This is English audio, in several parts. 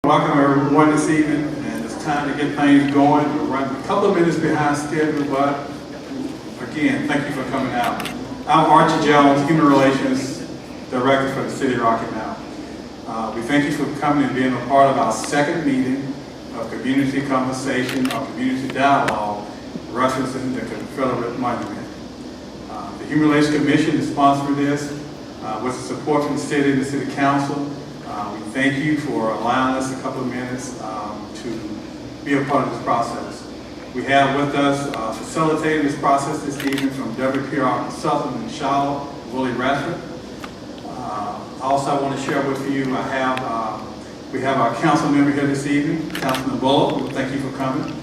Welcome everyone this evening, and it's time to get things going. We're running a couple of minutes behind schedule, but again, thank you for coming out. I'm Archie Jones, Human Relations Director for the City of Rocky Mount. We thank you for coming and being a part of our second meeting of community conversation or community dialogue referencing the Confederate monument. The Human Relations Commission is sponsoring this with the support from the city and the City Council. We thank you for allowing us a couple of minutes to be a part of this process. We have with us facilitating this process this evening from WPR Consultant in Charlotte, Willie Radford. Also, I want to share with you, we have our council member here this evening, Councilman Bullock. Thank you for coming.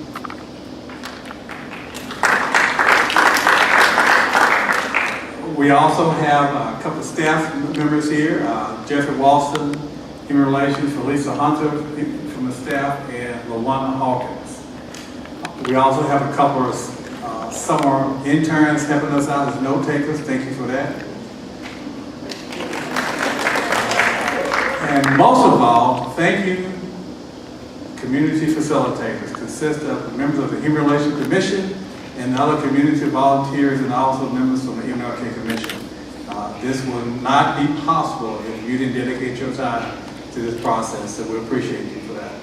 We also have a couple of staff members here, Jeffrey Walston, Human Relations, Lisa Hunter from the staff, and LaWanda Hawkins. We also have a couple of summer interns helping us out as note takers. Thank you for that. And most of all, thank you, community facilitators, consist of members of the Human Relations Commission and other community volunteers and also members from the MLK Commission. This would not be possible if you didn't dedicate your time to this process, so we appreciate you for that.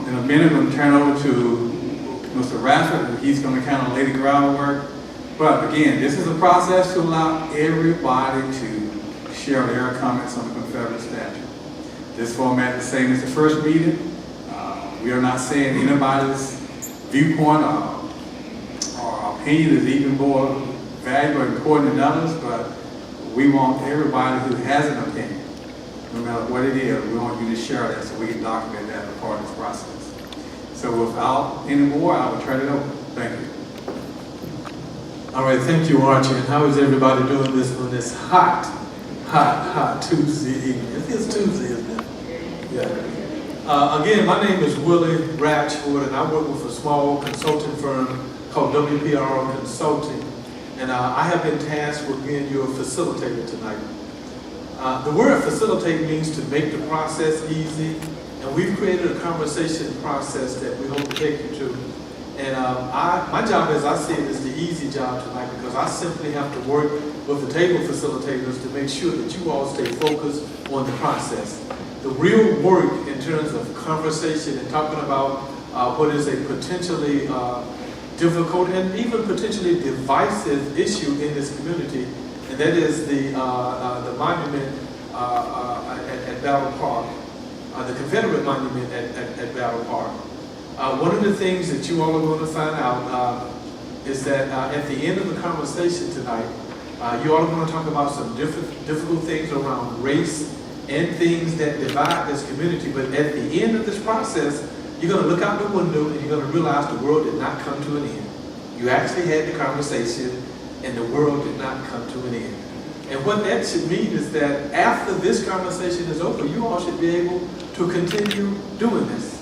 In a minute, I'm going to turn over to Mr. Radford, and he's going to kind of lay the groundwork. But again, this is a process to allow everybody to share their comments on the Confederate statute. This format is the same as the first meeting. We are not saying anybody's viewpoint or opinion is even more valuable or important than others, but we want everybody who has an opinion, no matter what it is, we want you to share that so we can document that as part of this process. So without any more, I will turn it over. Thank you. All right, thank you, Archie. And how is everybody doing this on this hot Tuesday evening? It is Tuesday, isn't it? Yeah. Again, my name is Willie Ratchford, and I work with a small consulting firm called WPR Consulting. And I have been tasked with being your facilitator tonight. The word facilitate means to make the process easy, and we've created a conversation process that we hope to take you to. And my job, as I see it, is the easy job tonight because I simply have to work with the table facilitators to make sure that you all stay focused on the process. The real work in terms of conversation and talking about what is a potentially difficult and even potentially divisive issue in this community, and that is the monument at Battle Park, the Confederate monument at Battle Park. One of the things that you all are going to find out is that at the end of the conversation tonight, you all are going to talk about some difficult things around race and things that divide this community. But at the end of this process, you're going to look out the window and you're going to realize the world did not come to an end. You actually had the conversation and the world did not come to an end. And what that should mean is that after this conversation is over, you all should be able to continue doing this.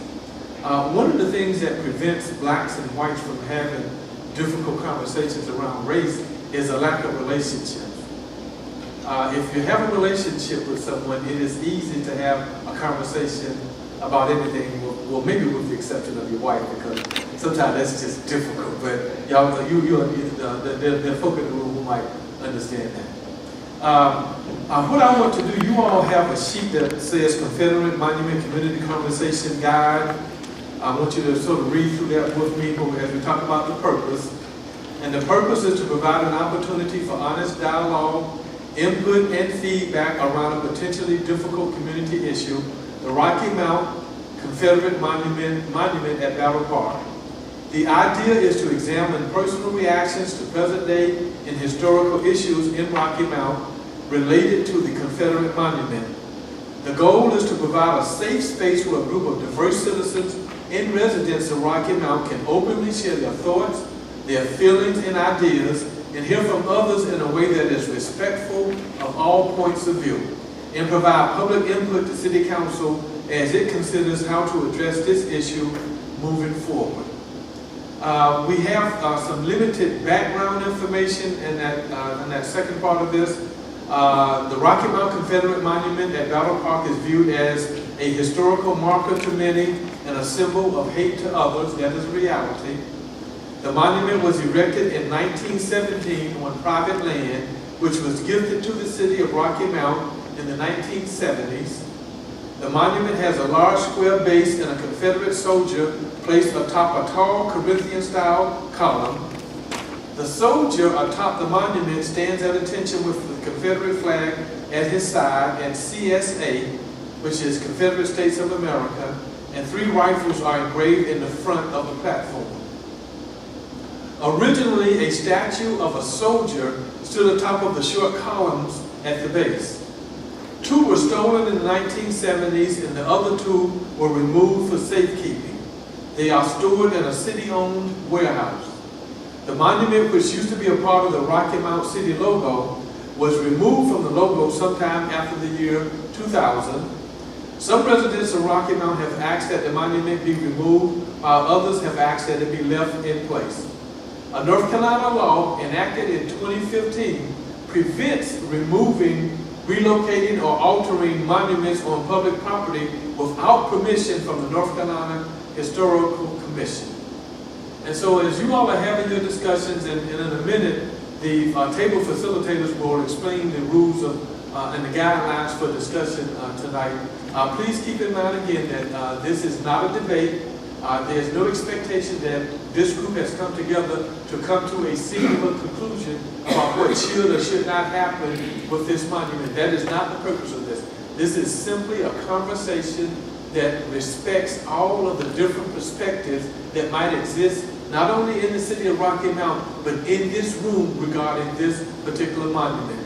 One of the things that prevents blacks and whites from having difficult conversations around race is a lack of relationships. If you have a relationship with someone, it is easy to have a conversation about anything, well, maybe with the exception of your wife, because sometimes that's just difficult. But y'all, there are folk in the room who might understand that. What I want to do, you all have a sheet that says Confederate Monument Community Conversation Guide. I want you to sort of read through that with me as we talk about the purpose. And the purpose is to provide an opportunity for honest dialogue, input, and feedback around a potentially difficult community issue, the Rocky Mount Confederate Monument at Battle Park. The idea is to examine personal reactions to present day and historical issues in Rocky Mount related to the Confederate monument. The goal is to provide a safe space where a group of diverse citizens and residents of Rocky Mount can openly share their thoughts, their feelings and ideas, and hear from others in a way that is respectful of all points of view, and provide public input to City Council as it considers how to address this issue moving forward. We have some limited background information in that second part of this. The Rocky Mount Confederate Monument at Battle Park is viewed as a historical marker to many and a symbol of hate to others. That is reality. The monument was erected in 1917 on private land, which was gifted to the city of Rocky Mount in the 1970s. The monument has a large square base and a Confederate soldier placed atop a tall Corinthian-style column. The soldier atop the monument stands at attention with the Confederate flag at his side and CSA, which is Confederate States of America, and 3 rifles are engraved in the front of the platform. Originally, a statue of a soldier stood atop of the short columns at the base. 2 were stolen in the 1970s and the other 2 were removed for safekeeping. They are stored in a city-owned warehouse. The monument, which used to be a part of the Rocky Mount City logo, was removed from the logo sometime after the year 2000. Some residents of Rocky Mount have asked that the monument be removed, while others have asked that it be left in place. A North Carolina law enacted in 2015 prevents removing, relocating, or altering monuments on public property without permission from the North Carolina Historical Commission. And so as you all are having your discussions, and in a minute, the table facilitators will explain the rules of, and the guidelines for discussion tonight. Please keep in mind again that this is not a debate. There's no expectation that this group has come together to come to a singular conclusion about what should or should not happen with this monument. That is not the purpose of this. This is simply a conversation that respects all of the different perspectives that might exist, not only in the city of Rocky Mount, but in this room regarding this particular monument.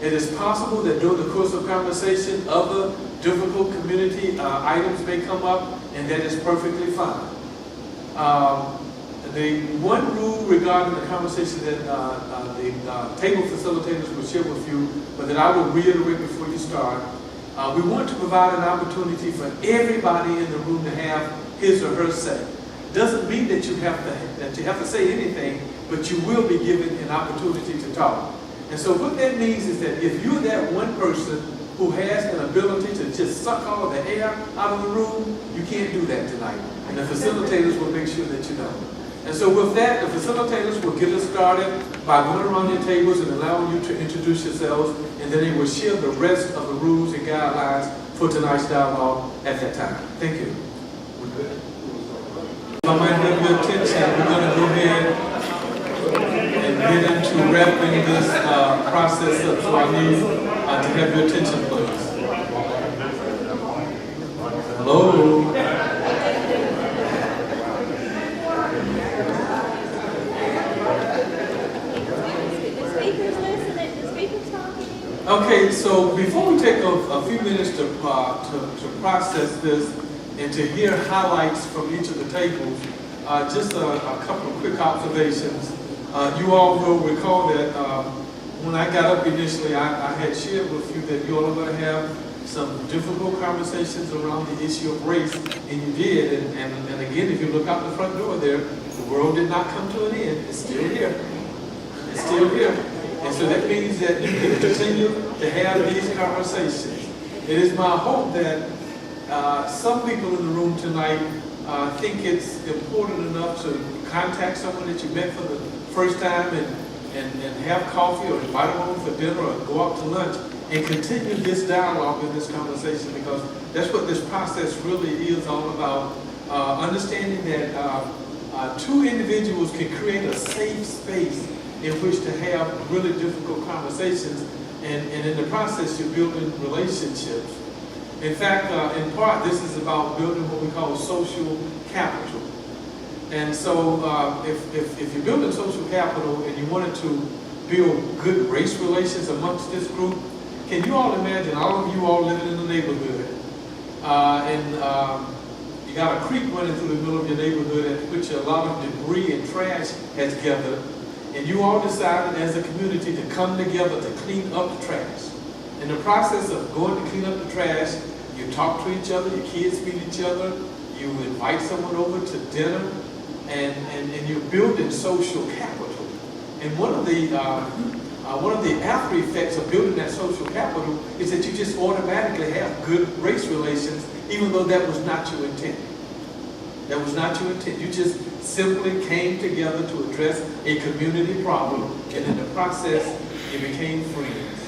It is possible that during the course of conversation, other difficult community items may come up, and that is perfectly fine. The one rule regarding the conversation that the table facilitators will share with you, but that I will reiterate before you start, we want to provide an opportunity for everybody in the room to have his or her say. Doesn't mean that you have to say anything, but you will be given an opportunity to talk. And so what that means is that if you're that one person who has an ability to just suck all of the air out of the room, you can't do that tonight. And the facilitators will make sure that you don't. And so with that, the facilitators will get us started by going around your tables and allowing you to introduce yourselves, and then they will share the rest of the rules and guidelines for tonight's dialogue at that time. Thank you. If I might have your attention, we're going to go ahead and get into wrapping this process up. So I need to have your attention, please. Hello. Okay, so before we take a few minutes to process this and to hear highlights from each of the tables, just a couple of quick observations. You all will recall that when I got up initially, I had shared with you that you all are going to have some difficult conversations around the issue of race, and you did. And again, if you look out the front door there, the world did not come to an end. It's still here. It's still here. And so that means that you can continue to have these conversations. It is my hope that some people in the room tonight think it's important enough to contact someone that you met for the first time and have coffee or invite them over for dinner or go out to lunch and continue this dialogue and this conversation, because that's what this process really is all about. Understanding that 2 individuals can create a safe space in which to have really difficult conversations, and in the process you're building relationships. In fact, in part, this is about building what we call social capital. And so if you're building social capital and you wanted to build good race relations amongst this group, can you all imagine all of you all living in the neighborhood, and you got a creek running through the middle of your neighborhood at which a lot of debris and trash has gathered, and you all decided as a community to come together to clean up the trash. In the process of going to clean up the trash, you talk to each other, your kids meet each other, you invite someone over to dinner, and you're building social capital. And one of the after effects of building that social capital is that you just automatically have good race relations even though that was not your intent. That was not your intent. You just simply came together to address a community problem, and in the process, you became friends.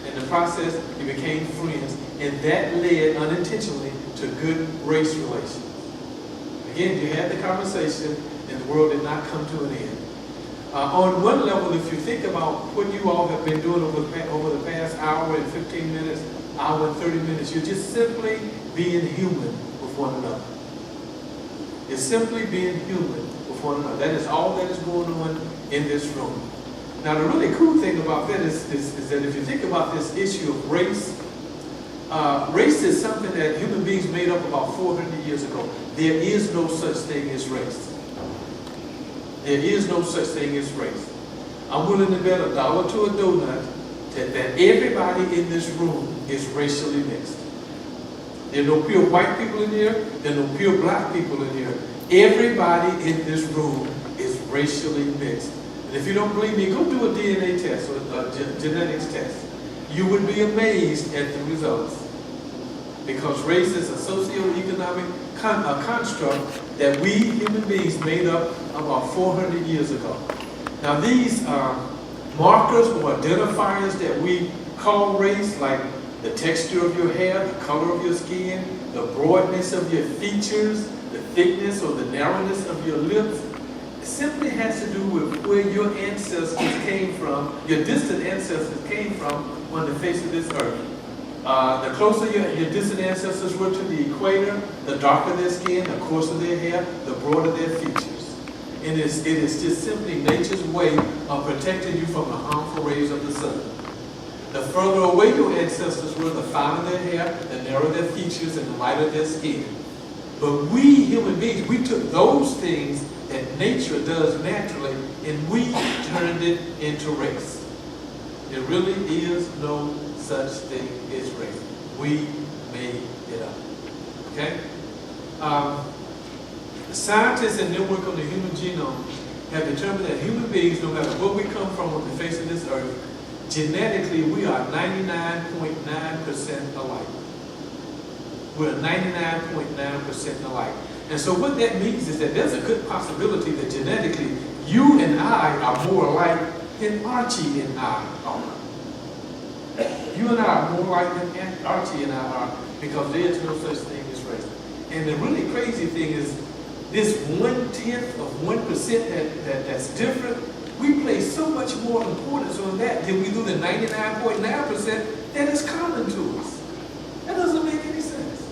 In the process, you became friends, and that led unintentionally to good race relations. Again, you had the conversation, and the world did not come to an end. On one level, if you think about what you all have been doing over the past hour and 15 minutes, hour and 30 minutes, you're just simply being human with one another. You're simply being human with one another. That is all that is going on in this room. Now, the really cool thing about that is that if you think about this issue of race, race is something that human beings made up about 400 years ago. There is no such thing as race. There is no such thing as race. I'm willing to bet $1 to a donut that everybody in this room is racially mixed. There are no pure white people in here. There are no pure black people in here. Everybody in this room is racially mixed. And if you don't believe me, go do a DNA test or a genetics test. You would be amazed at the results. Because race is a socioeconomic construct that we human beings made up about 400 years ago. Now these are markers or identifiers that we call race, like the texture of your hair, the color of your skin, the broadness of your features, the thickness or the narrowness of your lips. It simply has to do with where your ancestors came from, your distant ancestors came from on the face of this earth. The closer your distant ancestors were to the equator, the darker their skin, the coarser their hair, the broader their features. It is just simply nature's way of protecting you from the harmful rays of the sun. The further away your ancestors were, the finer their hair, the narrower their features, and the lighter their skin. But we human beings, we took those things that nature does naturally, and we turned it into race. There really is no such thing as race. We made it up. Okay? Scientists and their work on the human genome have determined that human beings, no matter where we come from on the face of this earth, genetically we are 99.9% alike. We're 99.9% alike. And so what that means is that there's a good possibility that genetically you and I are more alike than Archie and I are. You and I are more alike than Archie and I are, because there is no such thing as race. And the really crazy thing is this 1/10 of 1% that's different, we place so much more importance on that than we do the 99.9% that is common to us. That doesn't make any sense.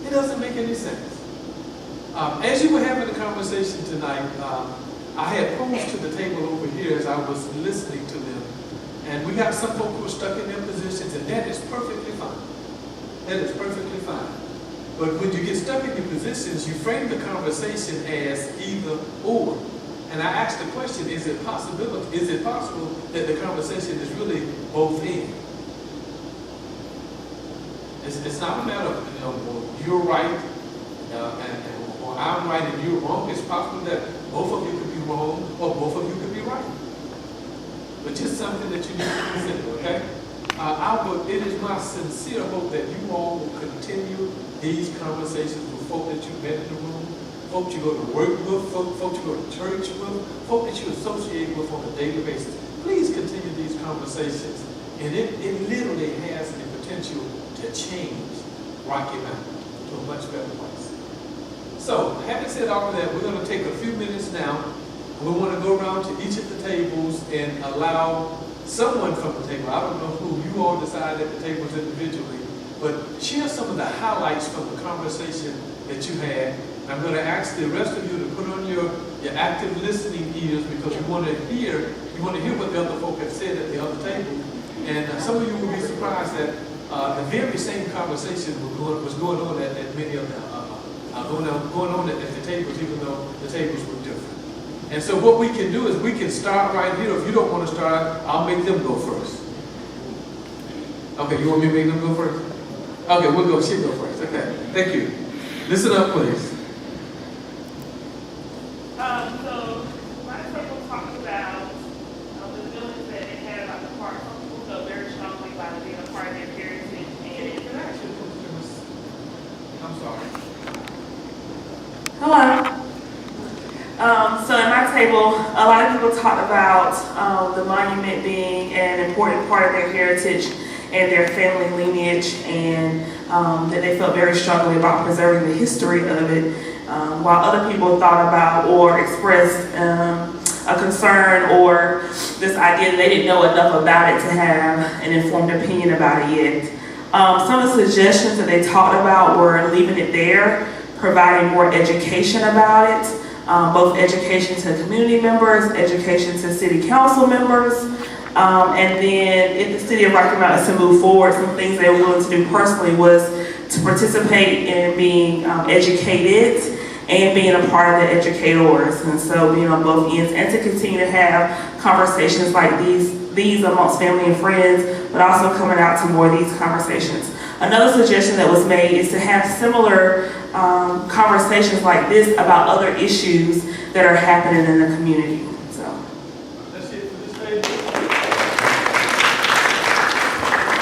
It doesn't make any sense. As you were having the conversation tonight, I had posed to the table over here as I was listening to them. And we got some folk who are stuck in their positions, and that is perfectly fine. That is perfectly fine. But when you get stuck in your positions, you frame the conversation as either or. And I asked the question, is it possible that the conversation is really both and? It's not a matter of, well, you're right, or I'm right and you're wrong. It's possible that both of you could be wrong, or both of you could be right. But just something that you need to consider, okay? It is my sincere hope that you all will continue these conversations with folk that you met in the room, folk you go to work with, folk you go to church with, folk that you associate with on a daily basis. Please continue these conversations. And it literally has the potential to change Rocky Mountain to a much better place. So, having said all of that, we're going to take a few minutes now. We want to go around to each of the tables and allow someone from the table, I don't know who, you all decide at the tables individually, but share some of the highlights from the conversation that you had. I'm going to ask the rest of you to put on your active listening ears, because you want to hear what the other folk have said at the other table. And some of you will be surprised that the very same conversation was going on at many of them, going on at the tables, even though the tables were different. And so what we can do is we can start right here. If you don't want to start, I'll make them go first. Okay, you want me to make them go first? Okay, we'll go. She'll go first. Okay, thank you. Listen up, please. So my circle talked about the feelings that they had about the park. Some people felt very strongly about it being a part of their parenting and interaction. I'm sorry. Hello. So at my table, a lot of people talked about the monument being an important part of their heritage and their family lineage, and that they felt very strongly about preserving the history of it, while other people thought about or expressed a concern or this idea that they didn't know enough about it to have an informed opinion about it yet. Some of the suggestions that they talked about were leaving it there, providing more education about it, both education to community members, education to city council members, and then if the city of Rocky Mount is to move forward, some things they were willing to do personally was to participate in being educated and being a part of the educators, and so being on both ends, and to continue to have conversations like these amongst family and friends, but also coming out to more of these conversations. Another suggestion that was made is to have similar conversations like this about other issues that are happening in the community. So That's it for this table.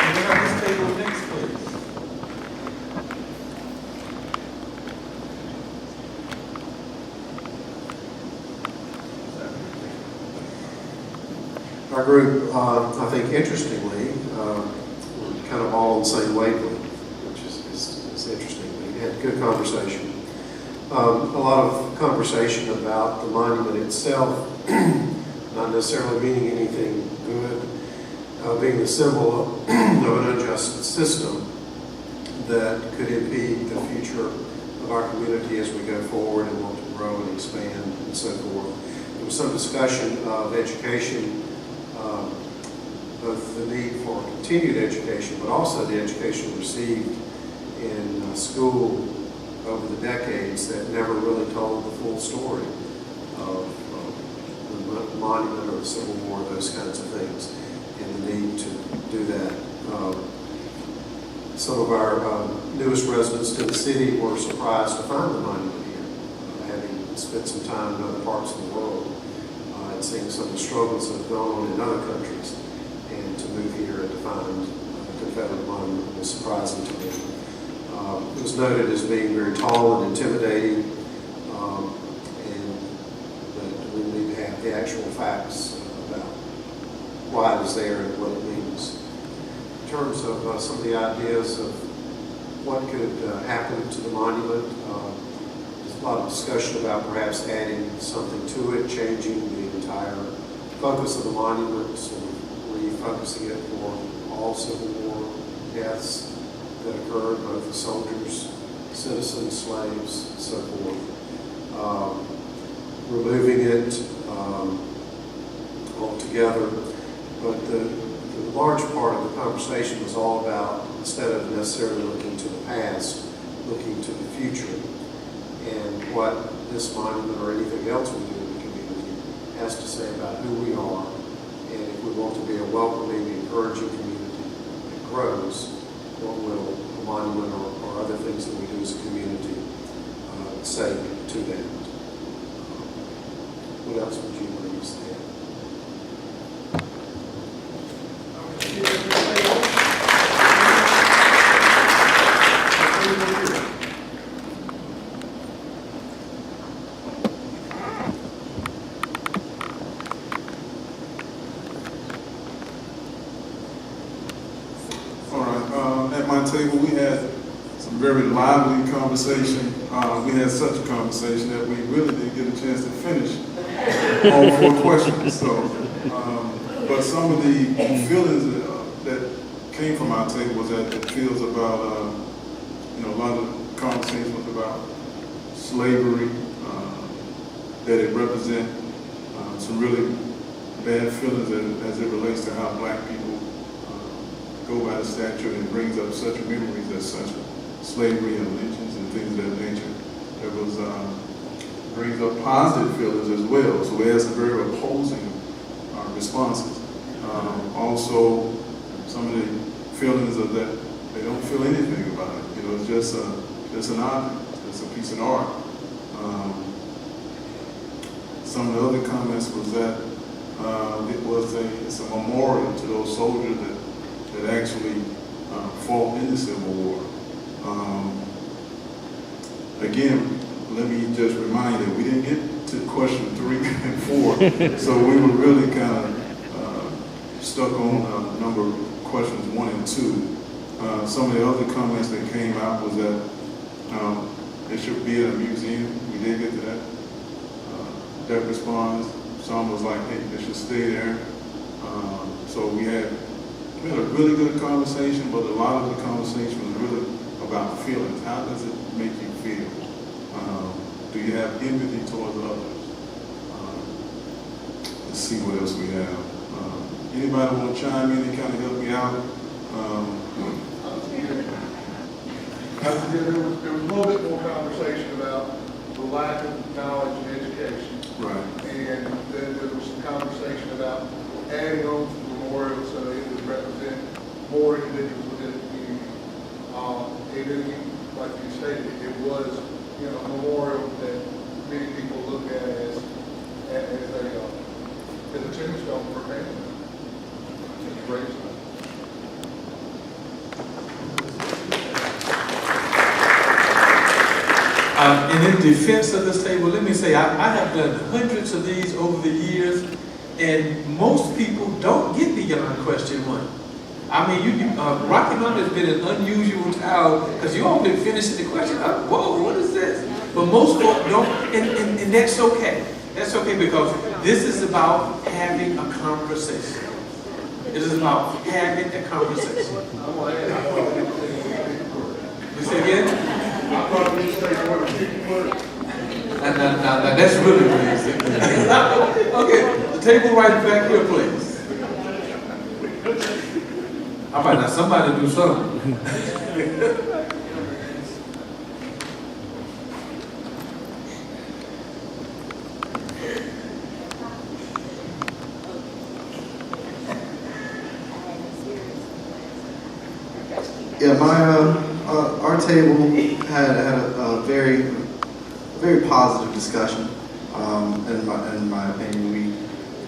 Can we have this table next, please? Our group, I think interestingly, we're kind of all on the same wavelength, which is interesting. We had good conversation. A lot of conversation about the monument itself, not necessarily meaning anything good, being the symbol of an unjust system that could impede the future of our community as we go forward and want to grow and expand and so forth. There was some discussion of education, both the need for continued education, but also the education received in school over the decades that never really told the full story of the monument or the Civil War, those kinds of things, and the need to do that. Some of our newest residents to the city were surprised to find the monument here, having spent some time in other parts of the world and seeing some of the struggles that have gone on in other countries, and to move here and to find the Confederate monument was surprising to me. It was noted as being very tall and intimidating, and that we need to have the actual facts about why it is there and what it means. In terms of some of the ideas of what could happen to the monument, there's a lot of discussion about perhaps adding something to it, changing the entire focus of the monument, sort of refocusing it for all Civil War deaths that occurred, both the soldiers, citizens, slaves, and so forth. Removing it altogether. But the large part of the conversation was all about, instead of necessarily looking to the past, looking to the future, and what this monument or anything else we do in the community has to say about who we are, and if we want to be a welcoming, encouraging community that grows, what will a monument or other things that we do as a community say to that? What else would you want to say? At my table, we had some very lively conversation. We had such a conversation that we really didn't get a chance to finish all 4 questions. So, but some of the feelings that came from our table was that it feels about, a lot of conversation was about slavery, that it represents some really bad feelings as it relates to how black people go by the statute, and brings up such memories as such slavery and lynchings and things of that nature. It was brings up positive feelings as well. So we had some very opposing responses. Also, some of the feelings of that they don't feel anything about it. It's just an object. It's a piece of art. Some of the other comments was that it's a memorial to those soldiers that actually fought in the Civil War. again, let me just remind you that we didn't get to question 3 and 4, so we were really kind of stuck on a number of questions 1 and 2. Some of the other comments that came out was that it should be at a museum. We did get to that. That response. Some was like, hey, it should stay there. So we had a really good conversation, but a lot of the conversation was really about feelings. How does it make you feel? Do you have empathy towards others? Let's see what else we have. Anybody want to chime in and kind of help me out? There was a little bit more conversation about the lack of knowledge and education. Right. And then there was some conversation about adding on to the memorial so it would represent more individuals within the community. And then, like you stated, it was, a memorial that many people look at as a tombstone for family. It's a great sign. And in defense of this table, let me say, I have done hundreds of these over the years, and most people don't get beyond question 1. I mean, Rocky Mountain has been an unusual town, because you all been finishing the question, whoa, what is this? But most folks don't, and that's okay. That's okay, because this is about having a conversation. It is about having a conversation. You say again? I probably didn't say more than 50 words. Now, that's really basic. Okay, the table right back here, please. All right, now somebody do something. Yeah, our table had a very positive discussion. In my opinion, we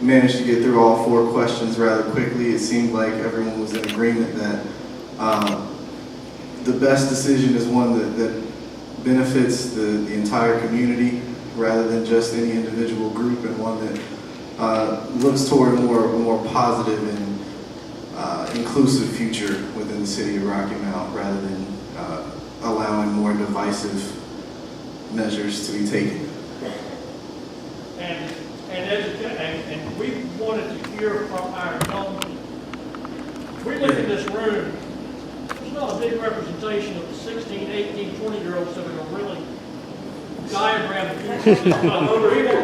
managed to get through all 4 questions rather quickly. It seemed like everyone was in agreement that the best decision is one that benefits the entire community rather than just any individual group, and one that looks toward a more positive and inclusive future within the city of Rocky Mount, rather than allowing more divisive measures to be taken. And we wanted to hear from our young. We look in this room, there's not a big representation of the 16, 18, 20-year-olds that are really diagram the future over here.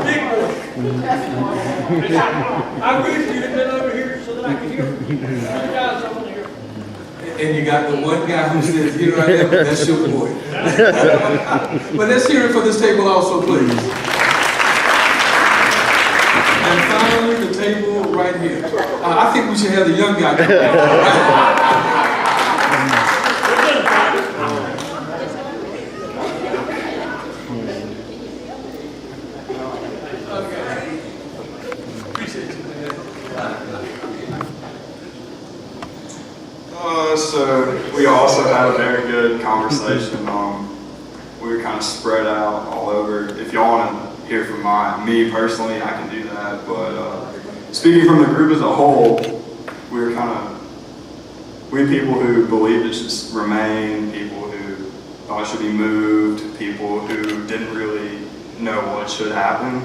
Big one. I wish you'd have been over here so that I could hear from you. You guys over there. And you got the one guy who says, here I am, that's your boy. But let's hear it for this table also, please. And finally, the table right here. I think we should have the young guy come back. So we also had a very good conversation. We were kind of spread out all over. If y'all want to hear from me personally, I can do that. But speaking from the group as a whole, we had people who believed it should remain, people who thought it should be moved, people who didn't really know what should happen.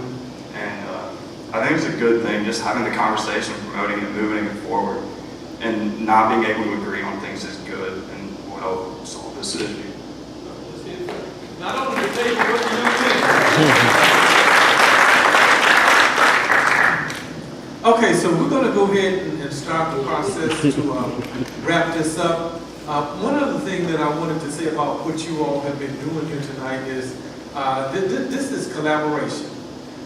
And I think it's a good thing just having the conversation, promoting it, moving it forward. And not being able to agree on things is good and will help solve this issue. Not only the table, but the young man. Okay, so we're going to go ahead and start the process to wrap this up. One other thing that I wanted to say about what you all have been doing here tonight is this is collaboration.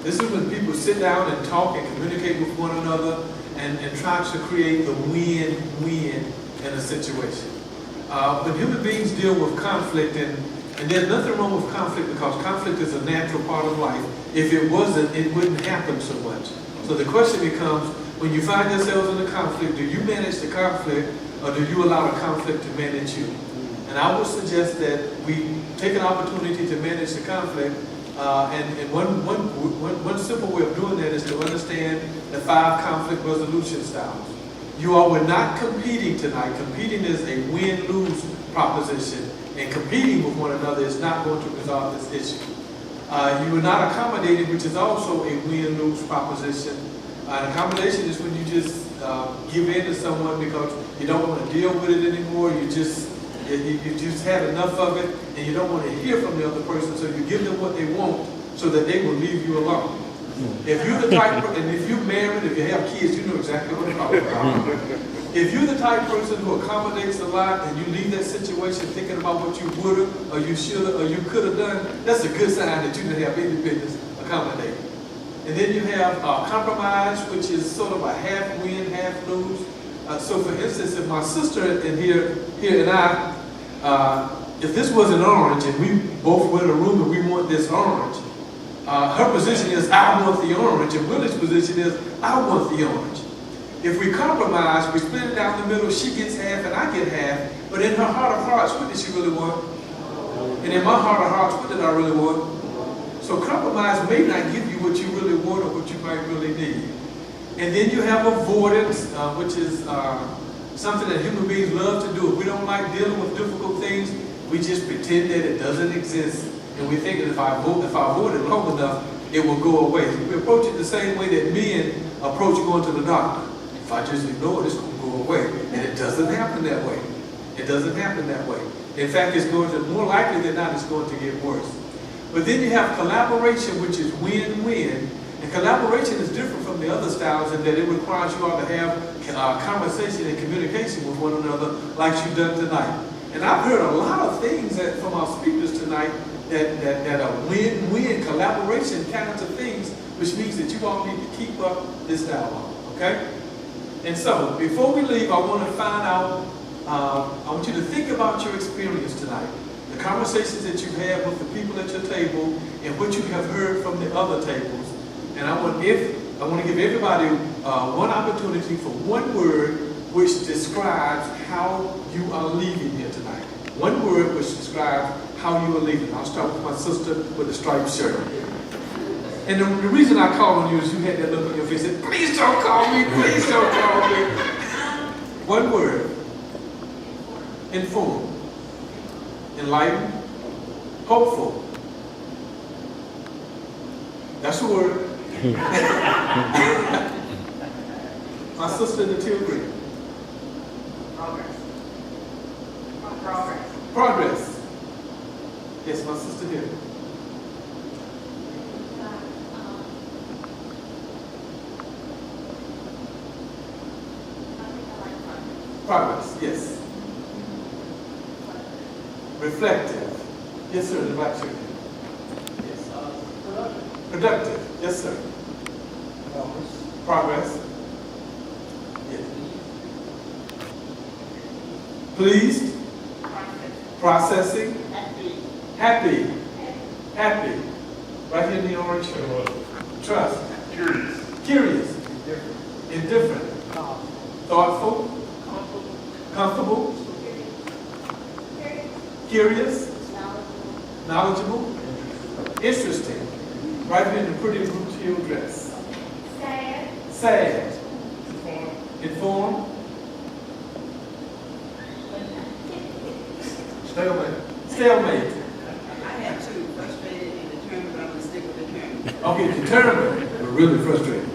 This is when people sit down and talk and communicate with one another and try to create the win-win in a situation. When human beings deal with conflict, and there's nothing wrong with conflict because conflict is a natural part of life. If it wasn't, it wouldn't happen so much. So the question becomes, when you find yourselves in a conflict, do you manage the conflict or do you allow the conflict to manage you? And And I would suggest that we take an opportunity to manage the conflict. And one simple way of doing that is to understand the 5 conflict resolution styles. You all were not competing tonight. Competing is a win-lose proposition, and competing with one another is not going to resolve this issue. You were not accommodating, which is also a win-lose proposition. An accommodation is when you just give in to someone because you don't want to deal with it anymore. You just had enough of it, and you don't want to hear from the other person, so you give them what they want so that they will leave you alone. If you're the type, and if you're married, if you have kids, you know exactly what I'm talking about. If you're the type person who accommodates a lot and you leave that situation thinking about what you would have, or you should have, or you could have done, that's a good sign that you didn't have any business accommodating. And then you have compromise, which is sort of a half win, half lose. So for instance, if my sister and here and I, if this was an orange and we both were in a room and we want this orange, her position is, I want the orange, and Willie's position is, I want the orange. If we compromise, we split it down the middle, she gets half and I get half, but in her heart of hearts, what did she really want? And in my heart of hearts, what did I really want? So compromise may not give you what you really want or what you might really need. And then you have avoidance, which is something that human beings love to do. If we don't like dealing with difficult things, we just pretend that it doesn't exist. And we think that if I avoid it long enough, it will go away. We approach it the same way that men approach going to the doctor. If I just ignore it, it's going to go away. And it doesn't happen that way. It doesn't happen that way. In fact, it's going to, more likely than not, it's going to get worse. But then you have collaboration, which is win-win. And collaboration is different from the other styles in that it requires you all to have conversation and communication with one another like you've done tonight. And I've heard a lot of things from our speakers tonight that are win-win collaboration kinds of things, which means that you all need to keep up this dialogue, okay? And so, before we leave, I want to find out, I want you to think about your experience tonight, the conversations that you've had with the people at your table, and what you have heard from the other tables. And I want to give everybody one opportunity for one word which describes how you are leaving here tonight. One word which describes how you are leaving. I'll start with my sister with the striped shirt. And the reason I called on you is you had that look on your face and said, please don't call me, please don't call me. One word. Informed. Enlightened. Hopeful. That's the word. My sister in the teal green. Progress. Yes, my sister here. Progress, yes. Reflective. Yes, sir, the black shirt. Yes. Productive. Yes, sir. Progress. Yes. Pleased. Processing. Happy. Happy. Right here in the orange shirt. Trust. Curious. Indifferent. Thoughtful. Comfortable. Curious. Knowledgeable. Interesting. Right here in the pretty blue teal dress. Sad. Informed. Stalemate. I have two, frustrated and determined, but I'm going to stick with determined. Okay, determined, but really frustrated.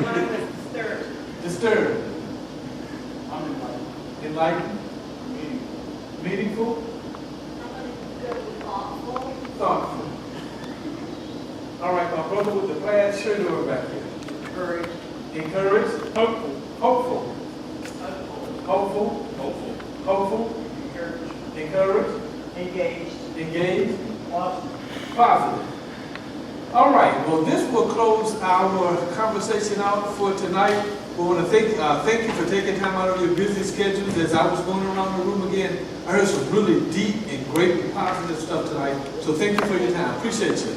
Mine was disturbed. Disturbed. Enlightened. Meaningful. Thoughtful. All right, my brother with the plaid shirt over back here. Encouraged. Encouraged. Hopeful. Hopeful. Hopeful. Hopeful. Hopeful. Encouraged. Engaged. Engaged. Positive. Positive. All right, well, this will close our conversation out for tonight. We want to thank you for taking time out of your busy schedules. As I was going around the room again, I heard some really deep and great and positive stuff tonight. So thank you for your time. Appreciate you.